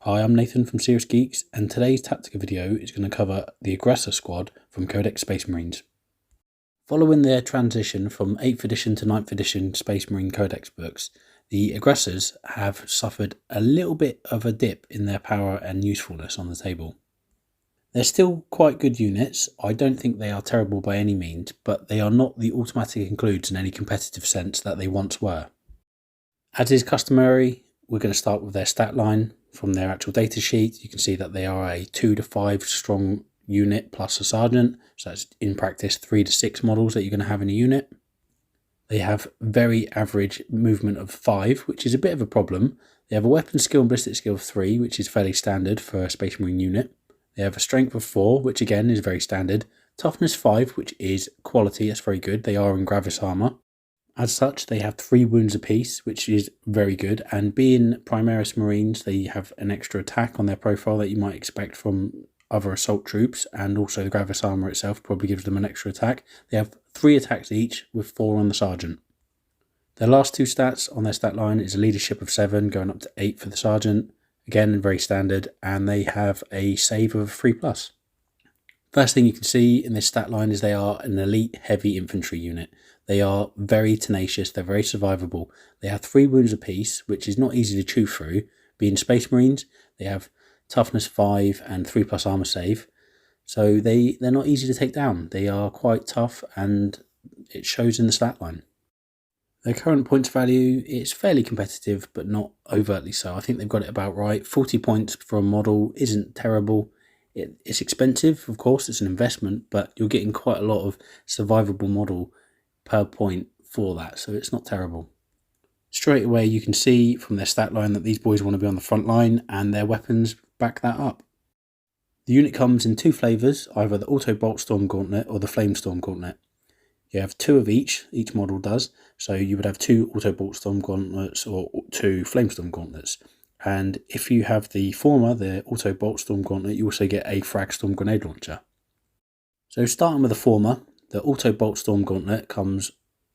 Hi, I'm Nathan from Serious Geeks, and today's Tactica video is going to cover the Aggressor Squad from Codex Space Marines. Following their transition from 8th edition to 9th edition Space Marine Codex books, the Aggressors have suffered a little bit of a dip in their power and usefulness on the table. They're still quite good units. I don't think they are terrible by any means, but they are not the automatic includes in any competitive sense that they once were. As is customary, we're going to start with their stat line. From their actual data sheet, you can see that they are a 2 to 5 strong unit plus a sergeant. So that's in practice 3 to 6 models that you're going to have in a unit. They have very average movement of 5, which is a bit of a problem. They have a weapon skill and ballistic skill of 3, which is fairly standard for a Space Marine unit. They have a strength of 4, which again is very standard. Toughness 5, which is quality, that's very good. They are in Gravis armor. As such, they have 3 wounds apiece, which is very good, and being Primaris Marines, they have an extra attack on their profile that you might expect from other assault troops, and also the Gravis armor itself probably gives them an extra attack. They have 3 attacks each, with 4 on the sergeant. Their last 2 stats on their stat line is a leadership of 7, going up to 8 for the sergeant, again very standard, and they have a save of 3+. First thing you can see in this stat line is they are an elite heavy infantry unit. They are very tenacious, they're very survivable. They have 3 wounds apiece, which is not easy to chew through. Being Space Marines, they have toughness 5 and 3+ armor save. So they're not easy to take down. They are quite tough and it shows in the stat line. Their current points value is fairly competitive, but not overtly so. I think they've got it about right. 40 points for a model isn't terrible. It's expensive, of course, it's an investment, but you're getting quite a lot of survivable model per point for that, so it's not terrible. Straight away you can see from their stat line that these boys want to be on the front line, and their weapons back that up. The unit comes in 2 flavours, either the Auto Boltstorm Gauntlet or the Flamestorm Gauntlet. You have 2 of each model does, so you would have 2 Auto Boltstorm Gauntlets or 2 Flamestorm Gauntlets. And if you have the former, the Auto Boltstorm Gauntlet, you also get a Fragstorm Grenade Launcher. So starting with the former, the Auto Boltstorm Gauntlet comes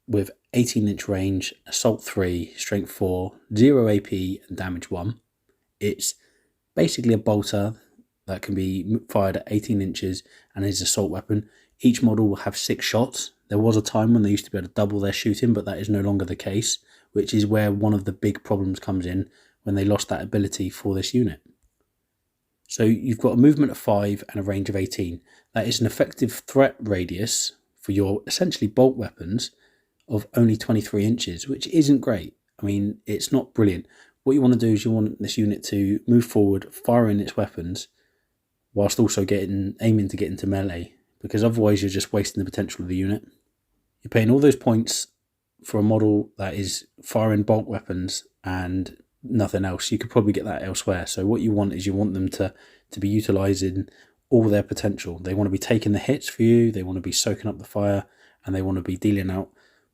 with 18-inch range, Assault 3, Strength 4, 0 AP and Damage 1. It's basically a bolter that can be fired at 18 inches and is an assault weapon. Each model will have 6 shots. There was a time when they used to be able to double their shooting, but that is no longer the case, which is where one of the big problems comes in when they lost that ability for this unit. So you've got a movement of 5 and a range of 18. That is an effective threat radius for your essentially bolt weapons of only 23 inches, which isn't great. I mean, it's not brilliant. What you want to do is you want this unit to move forward, firing its weapons, whilst also aiming to get into melee, because otherwise you're just wasting the potential of the unit. You're paying all those points for a model that is firing bolt weapons and nothing else. You could probably get that elsewhere. So what you want is you want them to be utilising all their potential. They want to be taking the hits for you, they want to be soaking up the fire, and they want to be dealing out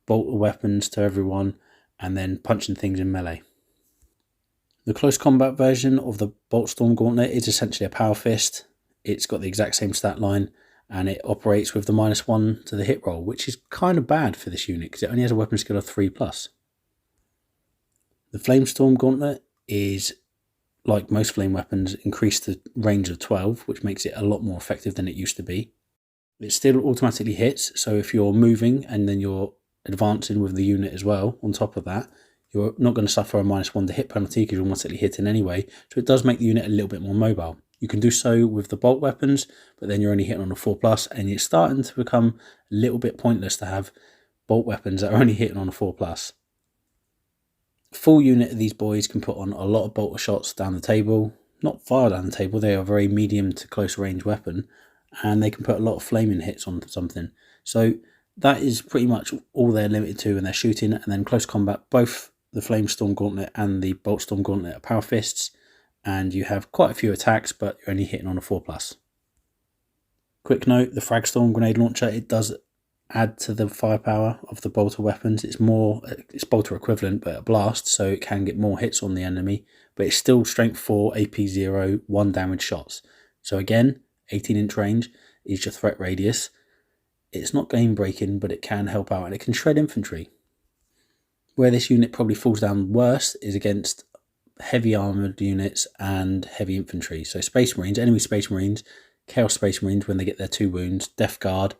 bolt weapons to everyone and then punching things in melee. The close combat version of the Boltstorm Gauntlet is essentially a power fist. It's got the exact same stat line and it operates with the -1 to the hit roll, which is kind of bad for this unit because it only has a weapon skill of 3+. The Flamestorm Gauntlet is, like most flame weapons, increased the range of 12, which makes it a lot more effective than it used to be. It still automatically hits, so if you're moving and then you're advancing with the unit as well, on top of that, you're not going to suffer a -1 to hit penalty because you're automatically hitting anyway, so it does make the unit a little bit more mobile. You can do so with the bolt weapons, but then you're only hitting on a 4+, and it's starting to become a little bit pointless to have bolt weapons that are only hitting on a 4+. Full unit of these boys can put on a lot of bolter shots down the table, not far down the table, they are a very medium to close range weapon, and they can put a lot of flaming hits on something. So that is pretty much all they're limited to when they're shooting, and then close combat, both the Flamestorm Gauntlet and the Boltstorm Gauntlet are power fists, and you have quite a few attacks, but you're only hitting on a 4+. Quick note, the Fragstorm Grenade Launcher, it does add to the firepower of the bolter weapons. It's bolter equivalent, but a blast, so it can get more hits on the enemy, but it's still strength 4, AP 0, 1 damage shots. So again, 18-inch range is your threat radius. It's not game breaking, but it can help out and it can shred infantry. Where this unit probably falls down worse is against heavy armoured units and heavy infantry. So Space Marines, enemy Space Marines, Chaos Space Marines, when they get their 2 wounds, Death Guard,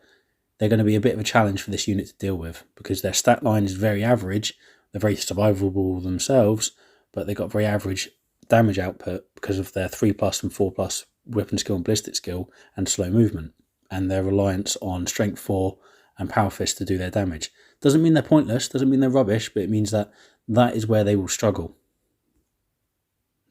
they're going to be a bit of a challenge for this unit to deal with because their stat line is very average. They're very survivable themselves, but they've got very average damage output because of their 3+ and 4+ weapon skill and ballistic skill and slow movement, and their reliance on strength 4 and power fist to do their damage. Doesn't mean they're pointless, doesn't mean they're rubbish, but it means that that is where they will struggle.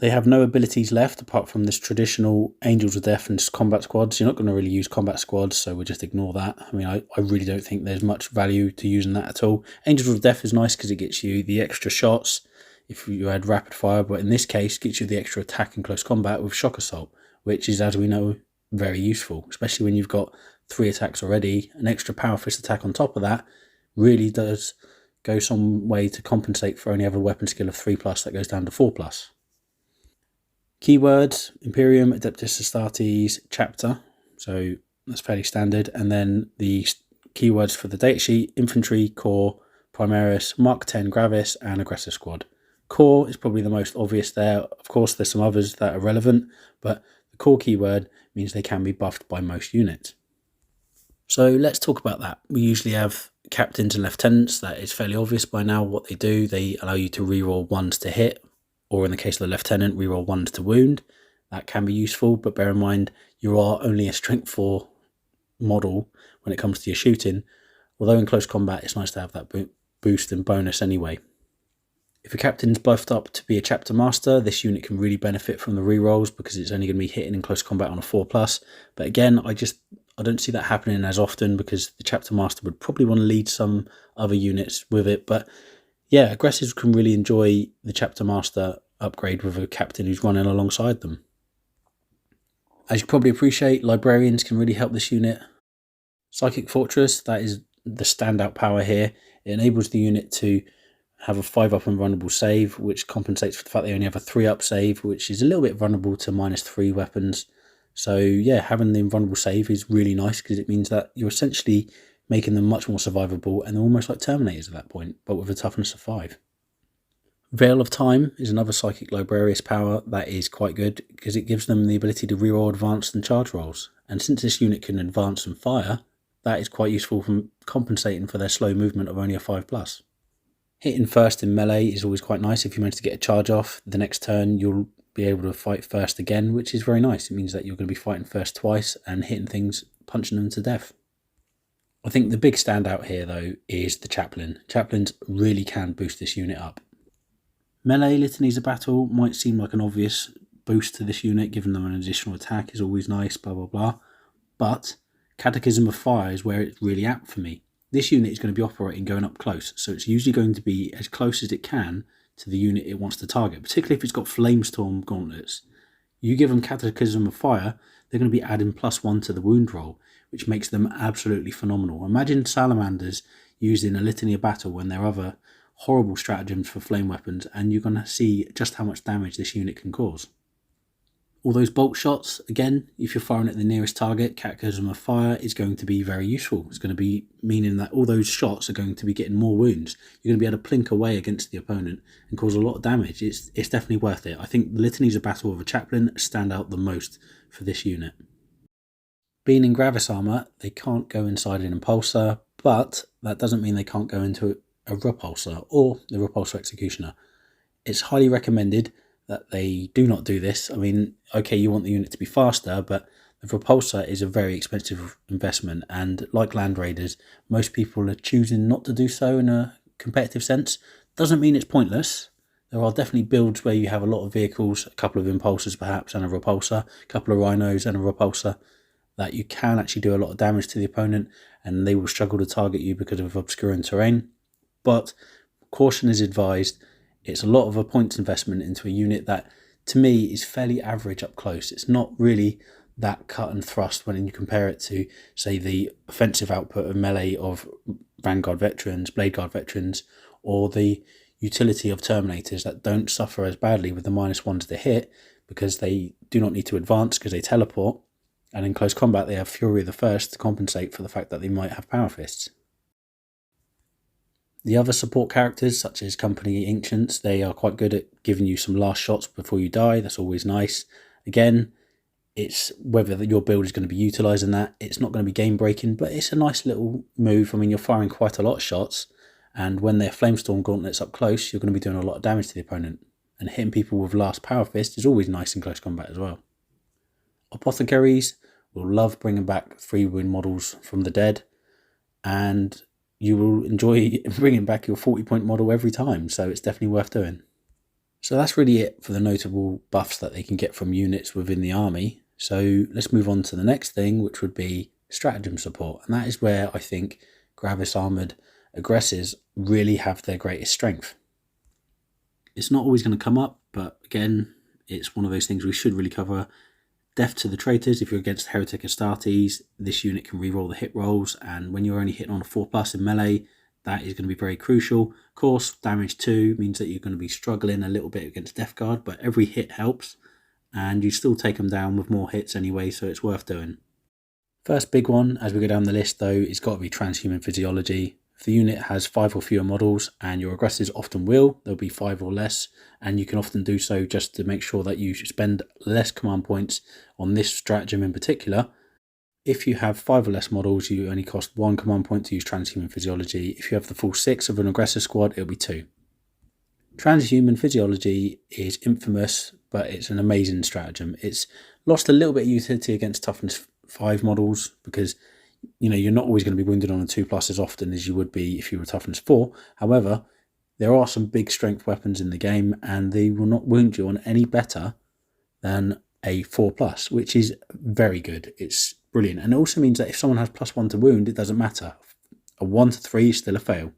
They have no abilities left apart from this traditional Angels of Death and combat squads. You're not going to really use combat squads, so we'll just ignore that. I mean, I really don't think there's much value to using that at all. Angels of Death is nice because it gets you the extra shots if you had rapid fire, but in this case, gets you the extra attack in close combat with shock assault, which is, as we know, very useful, especially when you've got 3 attacks already. An extra power fist attack on top of that really does go some way to compensate for only having a weapon skill of 3+ that goes down to 4+. Keywords: Imperium, Adeptus Astartes, Chapter, so that's fairly standard. And then the keywords for the datasheet: Infantry, Corps, Primaris, Mark 10 Gravis, and Aggressor Squad. Corps is probably the most obvious there. Of course, there's some others that are relevant, but the Corps keyword means they can be buffed by most units. So let's talk about that. We usually have captains and lieutenants. That is fairly obvious by now what they do. They allow you to reroll 1s to hit, or in the case of the lieutenant, reroll 1s to wound. That can be useful, but bear in mind you are only a strength 4 model when it comes to your shooting, although in close combat it's nice to have that boost and bonus anyway. If a captain's buffed up to be a chapter master, this unit can really benefit from the rerolls because it's only going to be hitting in close combat on a 4+. But again, I don't see that happening as often because the chapter master would probably want to lead some other units with it. But yeah, aggressors can really enjoy the chapter master upgrade with a captain who's running alongside them. As you probably appreciate, librarians can really help this unit. Psychic Fortress, that is the standout power here. It enables the unit to have a 5+ invulnerable save, which compensates for the fact they only have a 3+ save, which is a little bit vulnerable to -3 weapons. So yeah, having the invulnerable save is really nice because it means that you're essentially making them much more survivable, and they're almost like Terminators at that point, but with a toughness of 5. Veil of Time is another Psychic Librarius power that is quite good because it gives them the ability to reroll advanced and charge rolls. And since this unit can advance and fire, that is quite useful for compensating for their slow movement of only a 5+. Hitting first in melee is always quite nice. If you manage to get a charge off, the next turn you'll be able to fight first again, which is very nice. It means that you're going to be fighting first twice and hitting things, punching them to death. I think the big standout here though is the Chaplain. Chaplains really can boost this unit up. Melee Litanies of Battle might seem like an obvious boost to this unit, giving them an additional attack is always nice, blah blah blah. But Catechism of Fire is where it's really apt for me. This unit is going to be operating going up close, so it's usually going to be as close as it can to the unit it wants to target, particularly if it's got Flamestorm Gauntlets. You give them Catechism of Fire, they're going to be adding +1 to the wound roll, which makes them absolutely phenomenal. Imagine Salamanders using a Litany of Battle when there are other horrible stratagems for flame weapons, and you're going to see just how much damage this unit can cause. All those bolt shots, again, if you're firing at the nearest target, Catechism of Fire is going to be very useful. It's going to be meaning that all those shots are going to be getting more wounds. You're going to be able to plink away against the opponent and cause a lot of damage. It's definitely worth it. I think the Litanies of Battle of a Chaplain stand out the most for this unit. Being in Gravis armour, they can't go inside an Impulsor, but that doesn't mean they can't go into a Repulsor or the Repulsor Executioner. It's highly recommended that they do not do this. I mean, okay, you want the unit to be faster, but the Repulsor is a very expensive investment, and like Land Raiders, most people are choosing not to do so in a competitive sense. Doesn't mean it's pointless. There are definitely builds where you have a lot of vehicles, a couple of Impulsors perhaps, and a Repulsor, a couple of Rhinos and a Repulsor, that you can actually do a lot of damage to the opponent, and they will struggle to target you because of obscuring terrain. But caution is advised. It's a lot of a points investment into a unit that, to me, is fairly average up close. It's not really that cut and thrust when you compare it to, say, the offensive output of melee of Vanguard Veterans, Blade Guard Veterans, or the utility of Terminators that don't suffer as badly with the -1s to hit because they do not need to advance because they teleport, and in close combat they have Fury of the First to compensate for the fact that they might have Power Fists. The other support characters, such as Company Ancients, they are quite good at giving you some last shots before you die. That's always nice. Again, it's whether your build is going to be utilising that. It's not going to be game breaking, but it's a nice little move. I mean, you're firing quite a lot of shots, and when they're Flamestorm Gauntlets up close, you're going to be doing a lot of damage to the opponent. And hitting people with last Power Fist is always nice in close combat as well. Apothecaries will love bringing back 3 wound models from the dead, and you will enjoy bringing back your 40-point model every time, so it's definitely worth doing. So that's really it for the notable buffs that they can get from units within the army. So let's move on to the next thing, which would be Stratagem Support, and that is where I think Gravis Armoured Aggressors really have their greatest strength. It's not always going to come up, but again, it's one of those things we should really cover. Death to the Traitors. If you're against Heretic Astartes, this unit can reroll the hit rolls, and when you're only hitting on a 4+ in melee, that is going to be very crucial. Of course, damage 2 means that you're going to be struggling a little bit against Death Guard, but every hit helps, and you still take them down with more hits anyway, so it's worth doing. First big one, as we go down the list though, it's got to be Transhuman Physiology. If the unit has 5 or fewer models, and your aggressors often will, there'll be 5 or less, and you can often do so just to make sure that you spend less command points on this stratagem in particular. If you have 5 or less models, you only cost 1 command point to use Transhuman Physiology. If you have the full 6 of an Aggressor Squad, it'll be 2. Transhuman Physiology is infamous, but it's an amazing stratagem. It's lost a little bit of utility against Toughness 5 models, because you're not always going to be wounded on a 2+ as often as you would be if you were Toughness 4. However, there are some big strength weapons in the game, and they will not wound you on any better than a 4+, which is very good. It's brilliant. And it also means that if someone has +1 to wound, it doesn't matter. A 1 to 3 is still a fail.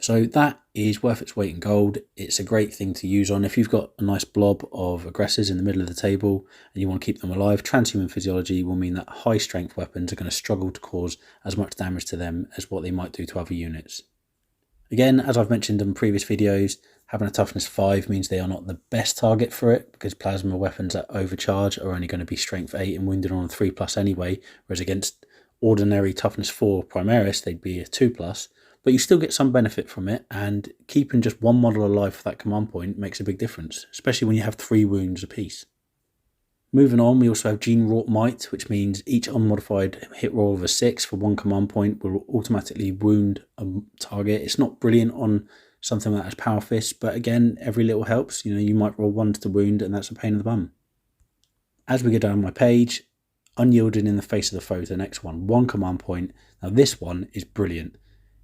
So that is worth its weight in gold. It's a great thing to use on if you've got a nice blob of aggressors in the middle of the table and you want to keep them alive. Transhuman Physiology will mean that high strength weapons are going to struggle to cause as much damage to them as what they might do to other units. Again, as I've mentioned in previous videos, having a Toughness 5 means they are not the best target for it, because plasma weapons that overcharge are only going to be Strength 8 and wounded on a 3+ anyway, whereas against ordinary Toughness 4 Primaris, they'd be a 2+. But you still get some benefit from it, and keeping just 1 model alive for that command point makes a big difference, especially when you have 3 wounds apiece. Moving on, we also have Gene Wrought Might, which means each unmodified hit roll of a 6 for 1 command point will automatically wound a target. It's not brilliant on something that has Power Fist, but again, every little helps. You might roll 1s to wound, and that's a pain in the bum. As we go down my page, Unyielding in the Face of the Foe, the next one, 1 command point. Now this one is brilliant.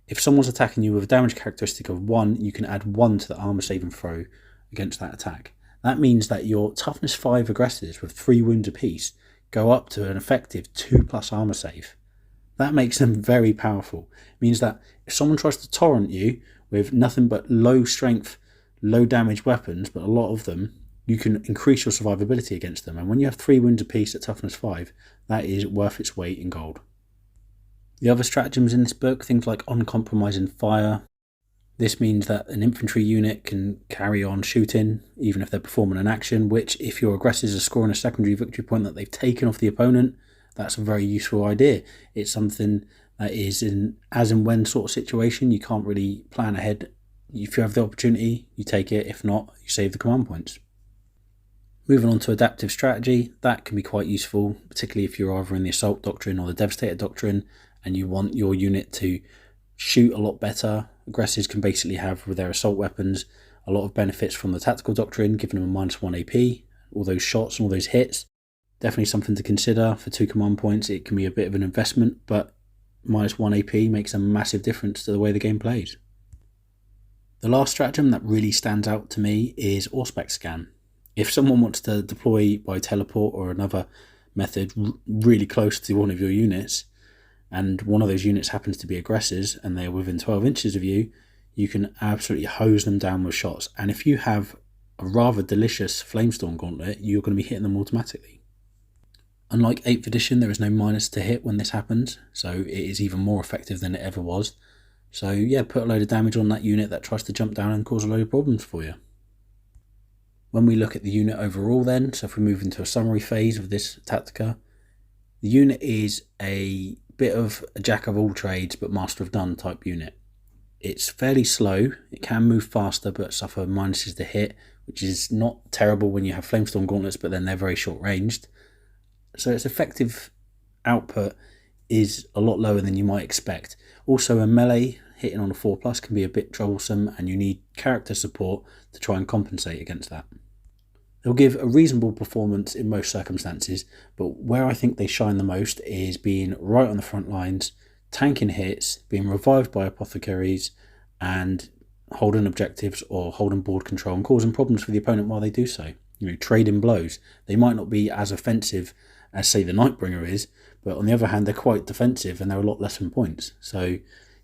If someone's attacking you with a damage characteristic of 1, you can add 1 to the armor saving throw against that attack. That means that your Toughness 5 aggressors with 3 wounds apiece go up to an effective 2+ armor save. That makes them very powerful. It means that if someone tries to torrent you with nothing but low strength, low damage weapons, but a lot of them, you can increase your survivability against them. And when you have 3 wounds apiece at Toughness 5, that is worth its weight in gold. The other stratagems in this book, things like Uncompromising Fire. This means that an infantry unit can carry on shooting, even if they're performing an action, which if your aggressors are scoring a secondary victory point that they've taken off the opponent, that's a very useful idea. It's something that is in as and when sort of situation. You can't really plan ahead. If you have the opportunity, you take it. If not, you save the command points. Moving on to Adaptive Strategy, that can be quite useful, particularly if you're either in the Assault Doctrine or the Devastator Doctrine, and you want your unit to shoot a lot better. Aggressors can basically have, with their assault weapons, a lot of benefits from the Tactical Doctrine, giving them a -1 AP, all those shots and all those hits. Definitely something to consider. For 2 command points, it can be a bit of an investment, but -1 AP makes a massive difference to the way the game plays. The last stratagem that really stands out to me is Auspex Scan. If someone wants to deploy by teleport or another method really close to one of your units, and one of those units happens to be aggressors and they're within 12 inches of you, you can absolutely hose them down with shots. And if you have a rather delicious Flamestorm Gauntlet, you're going to be hitting them automatically. Unlike 8th edition, there is no minus to hit when this happens, so it is even more effective than it ever was. So yeah, put a load of damage on that unit that tries to jump down and cause a load of problems for you. When we look at the unit overall then, so if we move into a summary phase of this Tactica, the unit is a bit of a jack of all trades but master of none type unit. It's fairly slow, it can move faster but suffer minuses to hit, which is not terrible when you have Flamestorm Gauntlets, but then they're very short ranged. So its effective output is a lot lower than you might expect. Also, a melee hitting on a 4+ can be a bit troublesome, and you need character support to try and compensate against that. They'll give a reasonable performance in most circumstances, but where I think they shine the most is being right on the front lines, tanking hits, being revived by apothecaries, and holding objectives or holding board control and causing problems for the opponent while they do so. Trading blows. They might not be as offensive as, say, the Nightbringer is, but on the other hand, they're quite defensive and they're a lot less in points. So,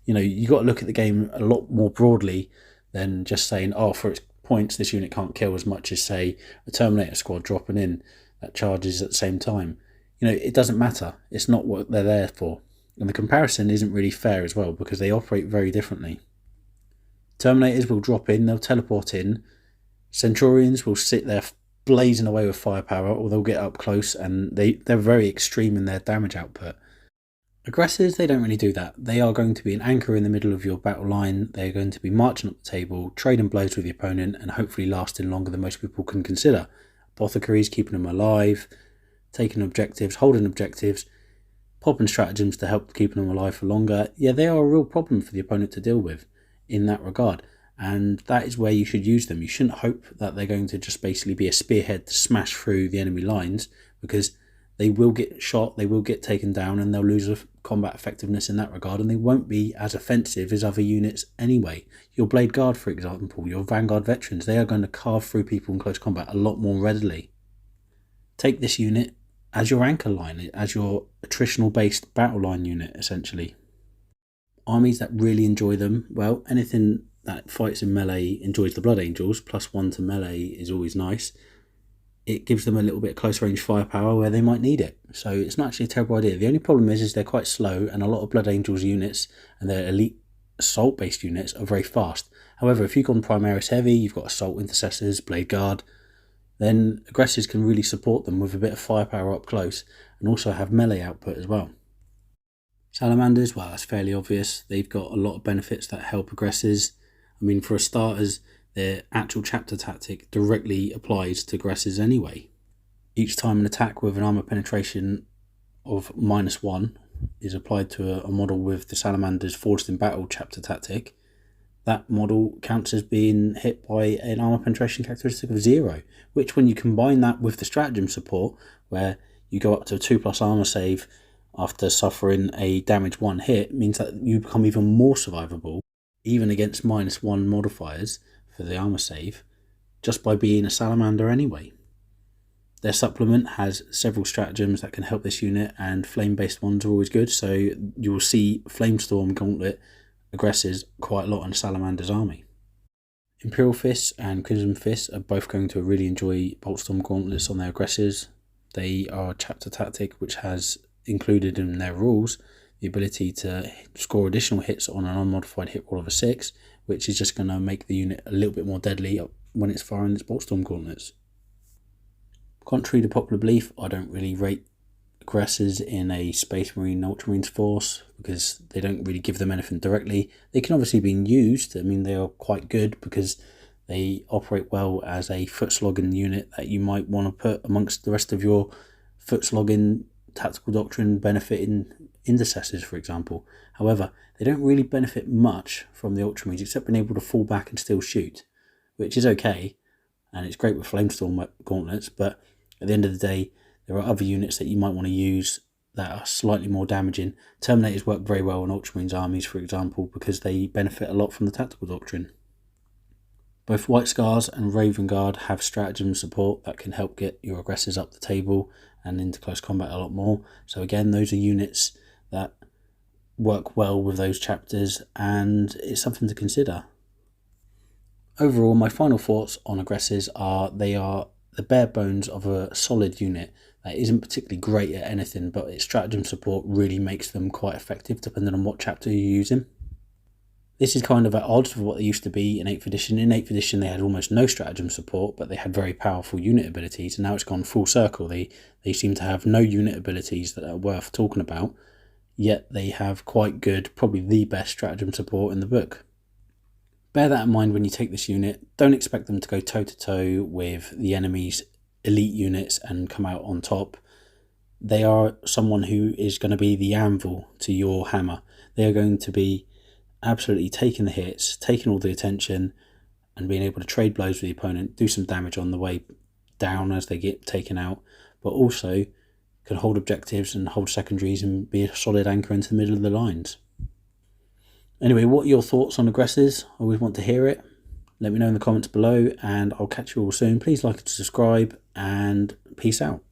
you've got to look at the game a lot more broadly than just saying, oh, for its points, this unit can't kill as much as, say, a Terminator squad dropping in that charges at the same time. It doesn't matter. It's not what they're there for. And the comparison isn't really fair as well, because they operate very differently. Terminators will drop in, they'll teleport in. Centurions will sit there blazing away with firepower, or they'll get up close, and they're very extreme in their damage output. Aggressors, they don't really do that. They are going to be an anchor in the middle of your battle line. They're going to be marching up the table, trading blows with the opponent, and hopefully lasting longer than most people can consider. Apothecaries keeping them alive, taking objectives, holding objectives, popping stratagems to help keeping them alive for longer. Yeah, they are a real problem for the opponent to deal with in that regard. And that is where you should use them. You shouldn't hope that they're going to just basically be a spearhead to smash through the enemy lines, because they will get shot, they will get taken down, and they'll lose combat effectiveness in that regard, and they won't be as offensive as other units anyway. Your Blade Guard, for example, your Vanguard Veterans, they are going to carve through people in close combat a lot more readily. Take this unit as your anchor line, as your attritional based battle line unit, essentially. Armies that really enjoy them, well, anything that fights in melee enjoys the Blood Angels. +1 to melee is always nice. It gives them a little bit of close range firepower where they might need it. So it's not actually a terrible idea. The only problem is they're quite slow, and a lot of Blood Angels units and their elite assault based units are very fast. However, if you've gone Primaris heavy, you've got assault intercessors, Blade Guard, then aggressors can really support them with a bit of firepower up close, and also have melee output as well. Salamanders, well, that's fairly obvious. They've got a lot of benefits that help aggressors. I mean, for starters, their actual chapter tactic directly applies to aggressors anyway. Each time an attack with an armor penetration of -1 is applied to a model with the Salamanders Forged in Battle chapter tactic, that model counts as being hit by an armor penetration characteristic of 0, which, when you combine that with the Stratagem Support, where you go up to a 2+ armor save after suffering a damage 1 hit, means that you become even more survivable, even against -1 modifiers for the armor save, just by being a Salamander anyway. Their supplement has several stratagems that can help this unit, and flame-based ones are always good, so you will see Flamestorm Gauntlet aggressors quite a lot on Salamander's army. Imperial Fists and Crimson Fists are both going to really enjoy Boltstorm Gauntlets on their aggressors. They are a chapter tactic which has included in their rules the ability to score additional hits on an unmodified hit roll of a 6, which is just going to make the unit a little bit more deadly when it's firing its Boltstorm Gauntlets. Contrary to popular belief, I don't really rate aggressors in a Space Marine Ultramarines force, because they don't really give them anything directly. They can obviously be used. I mean, they are quite good because they operate well as a foot slogging unit that you might want to put amongst the rest of your foot slogging tactical doctrine benefiting intercessors, for example. However, they don't really benefit much from the Ultramarines except being able to fall back and still shoot, which is okay, and it's great with Flamestorm Gauntlets, but at the end of the day, there are other units that you might want to use that are slightly more damaging. Terminators work very well on Ultramarines armies, for example, because they benefit a lot from the tactical doctrine. Both White Scars and Raven Guard have stratagem support that can help get your aggressors up the table and into close combat a lot more. So again, those are units that work well with those chapters, and it's something to consider. Overall, my final thoughts on aggressors are they are the bare bones of a solid unit that isn't particularly great at anything, but its stratagem support really makes them quite effective depending on what chapter you're using. This is kind of at odds with what they used to be in 8th edition. In 8th edition they had almost no stratagem support, but they had very powerful unit abilities, and now it's gone full circle. They seem to have no unit abilities that are worth talking about, yet they have quite good, probably the best stratagem support in the book. Bear that in mind when you take this unit. Don't expect them to go toe-to-toe with the enemy's elite units and come out on top. They are someone who is going to be the anvil to your hammer. They are going to be absolutely taking the hits, taking all the attention, and being able to trade blows with the opponent, do some damage on the way down as they get taken out, but also can hold objectives and hold secondaries and be a solid anchor into the middle of the lines. Anyway, what are your thoughts on aggressors? I always want to hear it. Let me know in the comments below, and I'll catch you all soon. Please like and subscribe, and peace out.